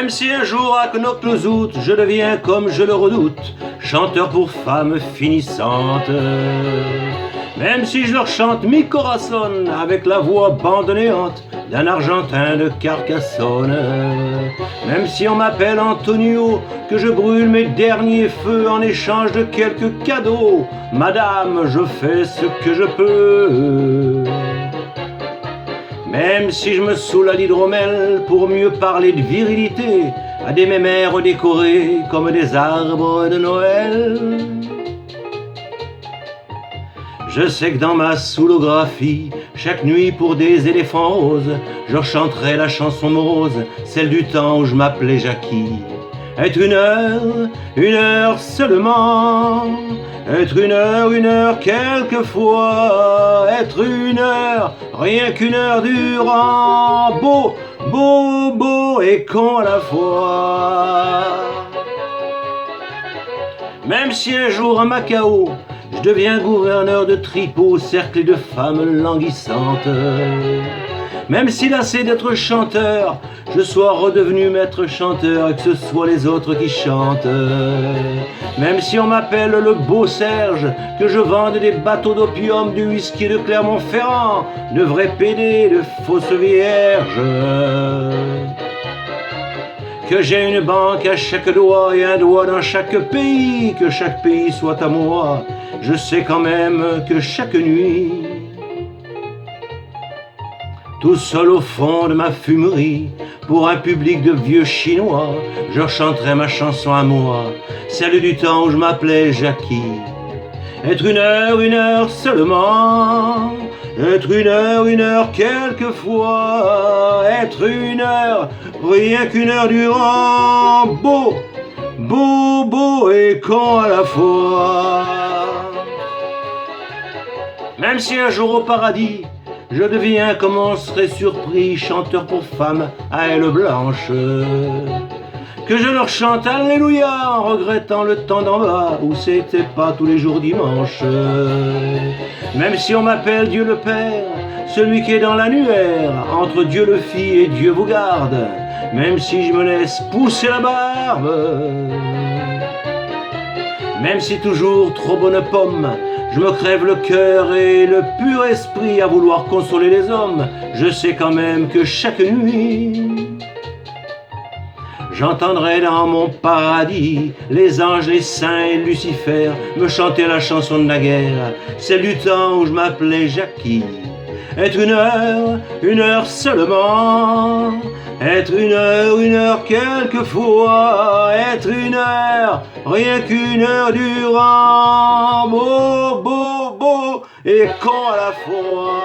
Même si un jour à Knocklezout je deviens comme je le redoute, chanteur pour femmes finissantes. Même si je leur chante mi corazon avec la voix bandonnéante d'un Argentin de Carcassonne. Même si on m'appelle Antonio, que je brûle mes derniers feux en échange de quelques cadeaux, madame, je fais ce que je peux. Même si je me saoule à l'hydromel pour mieux parler de virilité à des mémères décorés comme des arbres de Noël. Je sais que dans ma soulographie, chaque nuit pour des éléphants roses, je chanterai la chanson morose, celle du temps où je m'appelais Jackie. Être une heure seulement, être une heure quelquefois, être une heure, rien qu'une heure durant, beau et con à la fois. Même si un jour à Macao, je deviens gouverneur de Tripot, cerclé de femmes languissantes. Même si lassé d'être chanteur, je sois redevenu maître chanteur et que ce soit les autres qui chantent. Même si on m'appelle le beau Serge, que je vende des bateaux d'opium, du whisky de Clermont-Ferrand, de vrais pédés, de fausses vierges. Que j'ai une banque à chaque doigt et un doigt dans chaque pays, que chaque pays soit à moi, je sais quand même que chaque nuit, tout seul au fond de ma fumerie, pour un public de vieux chinois, je chanterai ma chanson à moi, celle du temps où je m'appelais Jackie. Être une heure seulement, être une heure quelquefois, être une heure, rien qu'une heure durant, beau et con à la fois. Même si un jour au paradis, je deviens comme on serait surpris, chanteur pour femmes à ailes blanches, que je leur chante Alléluia en regrettant le temps d'en bas où c'était pas tous les jours dimanche. Même si on m'appelle Dieu le Père, celui qui est dans l'annuaire entre Dieu le Fils et Dieu vous garde, même si je me laisse pousser la barbe, même si toujours trop bonne pomme, je me crève le cœur et le pur esprit à vouloir consoler les hommes, je sais quand même que chaque nuit, j'entendrai dans mon paradis les anges, les saints et Lucifer me chanter la chanson de la guerre, celle du temps où je m'appelais Jackie. Être une heure seulement, être une heure quelquefois, être une heure, rien qu'une heure durant, beau et con à la fois.